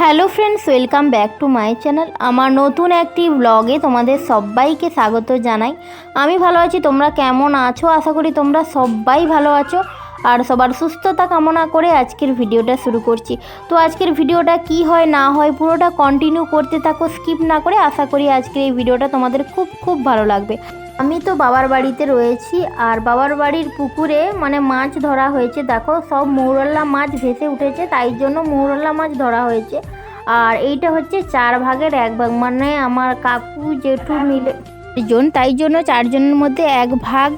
Hello friends, welcome back to my channel. আমার নতুন একটি ব্লগে তোমাদের সবাইকে স্বাগত জানাই। আমি ভালো আছি, তোমরা কেমন আছো? আশা করি তোমরা সবাই ভালো আছো আর সবার সুস্থতা কামনা করে আজকের ভিডিওটা শুরু করছি। তো আজকের ভিডিওটা কি হয় না হয় পুরোটা কন্টিনিউ করতে থাকো, স্কিপ না করে। আশা করি আজকের এই ভিডিওটা তোমাদের খুব খুব ভালো লাগবে। আমি তো বাবার বাড়িতে রয়েছি আর বাবার বাড়ির পুকুরে মাছ ধরা হয়েছে। দেখো, সব মৌরলা মাছ ভেসে উঠেছে, তাই জন্য মৌরলা মাছ ধরা হয়েছে। আর এইটা হচ্ছে 4 ভাগের 1 ভাগ, আমার কাকু জেঠু মিলে তাই জন্য 4 জনের মধ্যে 1 ভাগ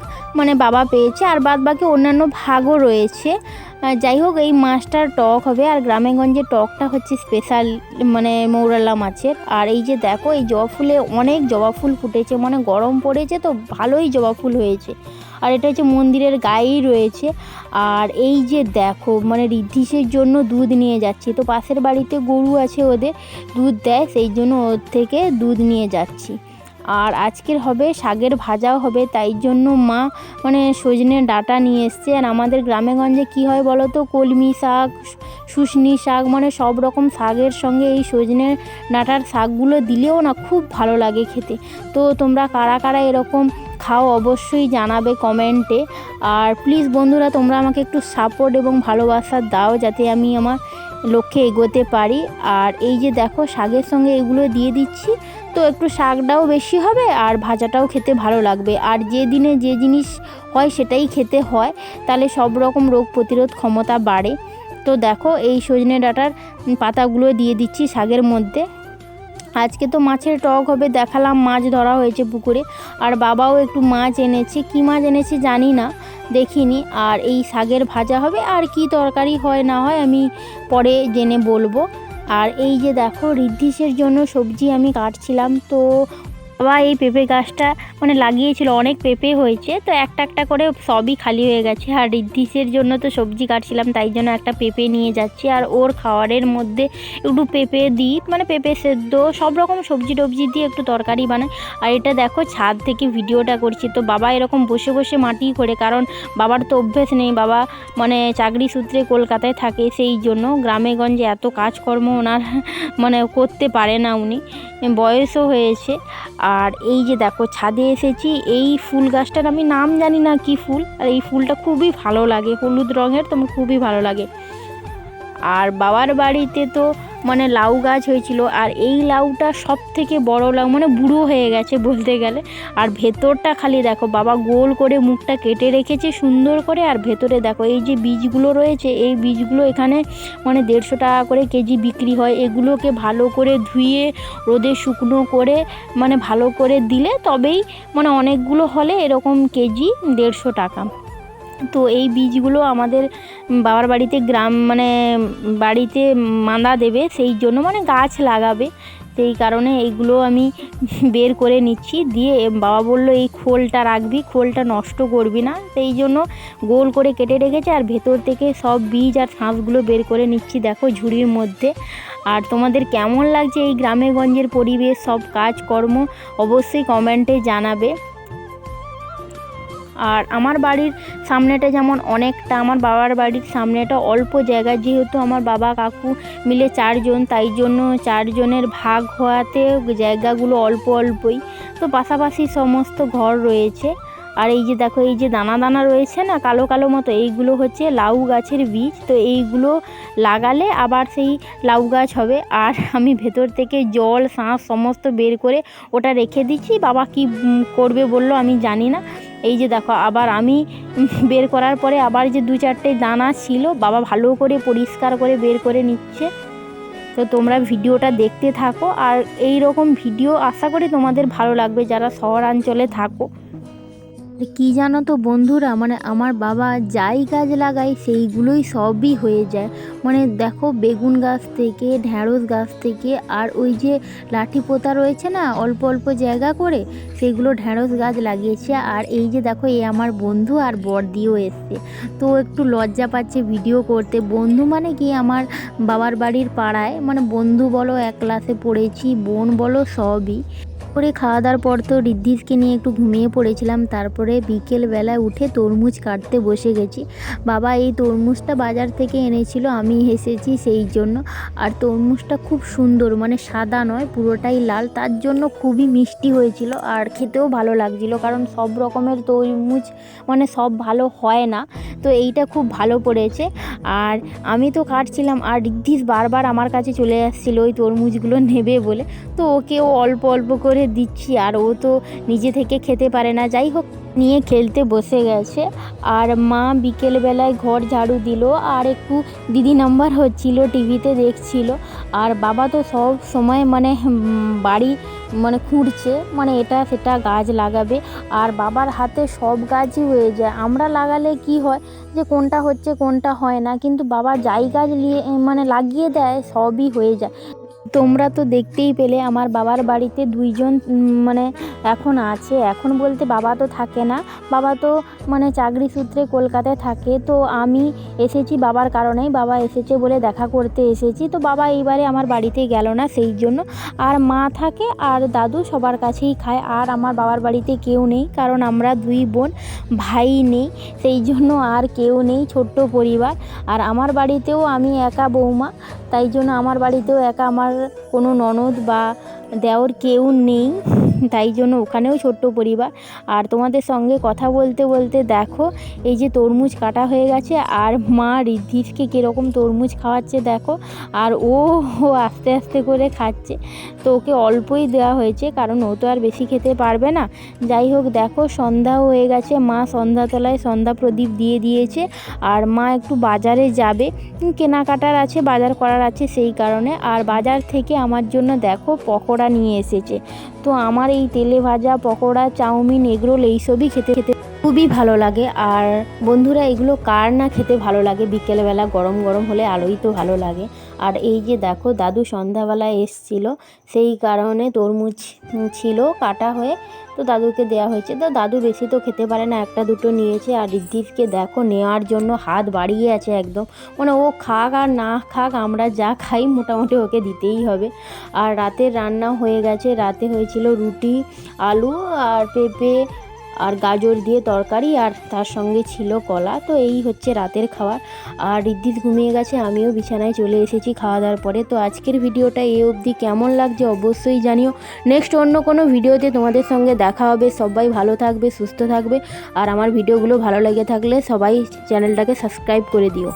বাবা পেয়েছে, আর বাদ বাকি অন্যান্য ভাগও রয়েছে। যাই হোক, এই মাছটার টক হবে, আর গ্রামেগঞ্জে টকটা হচ্ছে স্পেশাল মৌরলা মাছের। আর এই যে দেখো, এই জবা ফুলে অনেক জবা ফুল ফুটেছে, গরম পড়েছে তো ভালোই জবা ফুল হয়েছে। আর এটা হচ্ছে মন্দিরের গায়েই রয়েছে। আর এই যে দেখো, ঋদ্ধিসের জন্য দুধ নিয়ে যাচ্ছি। তো পাশের বাড়িতে গরু আছে, ওদের দুধ দেয়, সেই জন্য ওর থেকে দুধ নিয়ে যাচ্ছি। আর আজকের হবে শাকের ভাজাও হবে, তাই জন্য মা সজনে ডাঁটা নিয়ে এসছে। আর আমাদের গ্রামেগঞ্জে কী হয় বলো তো, কলমি শাক, শুশনি শাক, সব রকম শাকের সঙ্গে এই সজনে ডাঁটার শাকগুলো দিলেও না খুব ভালো লাগে খেতে। তো তোমরা কারা কারা এরকম খাও অবশ্যই জানাবে কমেন্টে। আর প্লিজ বন্ধুরা, তোমরা আমাকে একটু সাপোর্ট এবং ভালোবাসা দাও, যাতে আমি আমার লক্ষ্যে এগোতে পারি। আর এই যে দেখো, শাকের সঙ্গে এগুলো দিয়ে দিচ্ছি, তো একটু শাকটাও বেশি হবে আর ভাজাটাও খেতে ভালো লাগবে। আর যে দিনে যে জিনিস হয় সেটাই খেতে হয়, তাহলে সব রকম রোগ প্রতিরোধ ক্ষমতা বাড়ে। তো দেখো, এই সজনে ডাঁটার পাতাগুলো দিয়ে দিচ্ছি শাকের মধ্যে। আজকে তো মাছের টক হবে, দেখালাম মাছ ধরা হয়েছে পুকুরে। আর বাবাও একটু মাছ এনেছে, কী মাছ এনেছে জানি না, দেখিনি। আর এই শাকের ভাজা হবে, আর কি তরকারি হয় না হয় আমি পরে জেনে বলবো। আর এই যে দেখো, ঋদ্ধিসের জন্য সবজি আমি কাটছিলাম। তো বাবা এই পেঁপে গাছটা লাগিয়েছিল, অনেক পেঁপে হয়েছে, তো একটা একটা করে সবই খালি হয়ে গেছে। আর ঋদ্ধিসের জন্য তো সবজি কাটছিলাম, তাই জন্য একটা পেঁপে নিয়ে যাচ্ছি। আর ওর খাবারের মধ্যে একটু পেঁপে দিই, পেঁপে সেদ্ধ, সব রকম সবজি টবজি দিয়ে একটু তরকারি বানাই। আর এটা দেখো, ছাদ থেকে ভিডিওটা করছি। তো বাবা এরকম বসে বসে মাটি করে, কারণ বাবার তো অভ্যেস নেই, বাবা চাকরি সূত্রে কলকাতায় থাকে, সেই জন্য গ্রামেগঞ্জে এত কাজকর্ম ওনার করতে পারে না, উনি বয়সও হয়েছে। আর এই যে দেখো, ছাদে এসেছি, এই ফুল গাছটার আমি নাম জানি না কি ফুল, আর এই ফুলটা খুবই ভালো লাগে, হলুদ রঙের, তো খুবই ভালো লাগে। আর বাবার বাড়িতে তো লাউ গাছ হয়েছিল, আর এই লাউটা সব থেকে বড় লাউ, বুড়ো হয়ে গেছে বলতে গেলে। আর ভেতরটা খালি দেখো, বাবা গোল করে মুখটা কেটে রেখেছে সুন্দর করে। আর ভেতরে দেখো, এই যে বীজগুলো রয়েছে, এই বীজগুলো এখানে 150 টাকা করে কেজি বিক্রি হয়। এগুলোকে ভালো করে ধুয়ে রোদে শুকনো করে ভালো করে দিলে তবেই অনেকগুলো হলে এরকম কেজি 150 টাকা। তো এই বীজগুলো আমাদের বাবার বাড়িতে বাড়িতে মান্দা দেবে, সেই জন্য গাছ লাগাবে, সেই কারণে এইগুলো আমি বের করে নিচ্ছি। দিয়ে বাবা বলল এই খোলটা রাখবি, খোলটা নষ্ট করবি না, সেই জন্য গোল করে কেটে রেখেছে। আর ভেতর থেকে সব বীজ আর শাঁসগুলো বের করে নিচ্ছি, দেখো ঝুড়ির মধ্যে। আর তোমাদের কেমন লাগছে এই গ্রামেগঞ্জের পরিবেশ, সব কাজকর্ম অবশ্যই কমেন্টে জানাবে। আর আমার বাড়ির সামনেটা যেমন অনেকটা, আমার বাবার বাড়ির সামনেটা অল্প জায়গা, যেহেতু আমার বাবা কাকু মিলে 4 জন, তাই জন্য 4 জনের ভাগ হওয়াতে জায়গাগুলো অল্প অল্পই, তো পাশাপাশি সমস্ত ঘর রয়েছে। আর এই যে দেখো, এই যে দানা দানা রয়েছে না কালো কালো মতো, এইগুলো হচ্ছে লাউ গাছের বীজ। তো এইগুলো লাগালে আবার সেই লাউ গাছ হবে। আর আমি ভেতর থেকে জল শাঁস সমস্ত বের করে ওটা রেখে দিচ্ছি। বাবা কি করবে বললো আমি জানি না। এই যে দেখো, আবার আমি বের করার পরে আবার যে 2-4টে দানা ছিল, বাবা ভালো করে পরিষ্কার করে বের করে নিচ্ছে। তো তোমরা ভিডিওটা দেখতে থাকো, আর এই রকম ভিডিও আশা করি তোমাদের ভালো লাগবে যারা শহরাঞ্চলে থাকো। কি জানো তো বন্ধুরা, আমার বাবা যাই গাছ লাগায় সেইগুলোই সবই হয়ে যায়। দেখো, বেগুন গাছ থেকে, ঢ্যাঁড়স গাছ থেকে, আর ওই যে লাঠি পোতা রয়েছে না অল্প অল্প জায়গা করে, সেইগুলো ঢ্যাঁড়স গাছ লাগিয়েছে। আর এই যে দেখো, এই আমার বন্ধু আর বড়দিও এসছে, তো একটু লজ্জা পাচ্ছে ভিডিও করতে। বন্ধু কি আমার বাবার বাড়ির পাড়ায়, বন্ধু বলো, এক ক্লাসে পড়েছি, বোন বলো, সবই। করে খাওয়া দাওয়ার পর তো ঋদ্ধিসকে নিয়ে একটু ঘুমিয়ে পড়েছিলাম। তারপরে বিকেলবেলায় উঠে তরমুজ কাটতে বসে গেছি। বাবা এই তরমুজটা বাজার থেকে এনেছিল, আমি এসেছি সেই জন্য। আর তরমুজটা খুব সুন্দর, মানে সাদা নয়, পুরোটাই লাল, তার জন্য খুবই মিষ্টি হয়েছিল আর খেতেও ভালো লাগছিল। কারণ সব রকমের তরমুজ মানে সব ভালো হয় না, তো এইটা খুব ভালো পড়েছে। আর আমি তো কাটছিলাম আর ঋদ্ধিস বারবার আমার কাছে চলে আসছিল ওই তরমুজগুলো নেবে বলে, তো ওকেও অল্প অল্প করে দিচ্ছি। আর ও তো নিজে থেকে খেতে পারে না, যাই হোক নিয়ে খেলতে বসে গেছে। আর মা বিকেলবেলায় ঘর ঝাড়ু দিল আর একটু দিদি নাম্বার হচ্ছিল, টিভিতে দেখছিল। আর বাবা তো সব সময় মানে বাড়ি মানে খুঁড়ছে, মানে এটা সেটা গাছ লাগাবে। আর বাবার হাতে সব গাছই হয়ে যায়। আমরা লাগালে কি হয় যে কোনটা হচ্ছে কোনটা হয় না, কিন্তু বাবা যাই গাছ নিয়ে মানে লাগিয়ে দেয় সবই হয়ে যায়। তোমরা তো দেখতেই পেলে আমার বাবার বাড়িতে দুইজন মানে এখন আছে। এখন বলতে বাবা তো থাকে না, বাবা তো মানে চাকরি সূত্রে কলকাতায় থাকে। তো আমি এসেছি বাবার কারণেই, বাবা এসেছে বলে দেখা করতে এসেছি। তো বাবা এইবারে আমার বাড়িতে গেল না সেই জন্য। আর মা থাকে আর দাদু সবার কাছেই খায়। আর আমার বাবার বাড়িতে কেউ নেই, কারণ আমরা দুই বোন, ভাই নেই, সেই জন্য আর কেউ নেই, ছোট্ট পরিবার। আর আমার বাড়িতেও আমি একা বৌমা, তাই জন্য আমার বাড়িতেও একা, আমার কোনো ননদ বা দেওর কেউ নেই, তাই জন্য ওখানেও ছোট্ট পরিবার। আর তোমাদের সঙ্গে কথা বলতে বলতে দেখো এই যে তরমুজ কাটা হয়ে গেছে আর মা ঋদ্ধিসকে কীরকম তরমুজ খাওয়াচ্ছে দেখো। আর ও আস্তে আস্তে করে খাচ্ছে, তো ওকে অল্পই দেওয়া হয়েছে কারণ ও তো আর বেশি খেতে পারবে না। যাই হোক দেখো সন্ধ্যাও হয়ে গেছে, মা সন্ধ্যাতলায় সন্ধ্যা প্রদীপ দিয়ে দিয়েছে। আর মা একটু বাজারে যাবে, কেনাকাটার আছে, বাজার করার আছে, সেই কারণে। আর বাজার থেকে আমার জন্য দেখো পকোড়া নিয়ে এসেছে। তো আমার এই তেলে ভাজা পকোড়া, চাউমিন, এগরোল এইসবই খেতে খুবই ভালো লাগে। আর বন্ধুরা এগুলো কার না খেতে ভালো লাগে, বিকেলবেলা গরম গরম হলে আলোই তো ভালো লাগে। আর এই যে দেখো দাদু সন্ধ্যাবেলায় এসছিল, সেই কারণে তরমুজ ছিল কাটা হয়ে, তো দাদুকে দেওয়া হয়েছে। তো দাদু বেশি তো খেতে পারে না, একটা দুটো নিয়েছে। আর ঋদ্ধিসকে দেখো নেওয়ার জন্য হাত বাড়িয়ে আছে একদম, মানে ও খাক আর না খাক আমরা যা খাই মোটামুটি ওকে দিতেই হবে। আর রাতের রান্না হয়ে গেছে, রাতে হয়েছিল রুটি, আলু আর পেঁপে আর গাজর দিয়ে তরকারি, আর তার সঙ্গে ছিল কলা। তো এই হচ্ছে রাতের খাবার। আর ঋদ্ধিস ঘুমিয়ে গেছে, আমিও বিছানায় চলে এসেছি খাওয়া দাওয়ার পরে। তো আজকের ভিডিওটা এই অবধি, কেমন লাগছে অবশ্যই জানিও। নেক্সট অন্য কোনো ভিডিওতে তোমাদের সঙ্গে দেখা হবে। সবাই ভালো থাকবে, সুস্থ থাকবে। আর আমার ভিডিওগুলো ভালো লেগে থাকলে সবাই চ্যানেলটাকে সাবস্ক্রাইব করে দিও।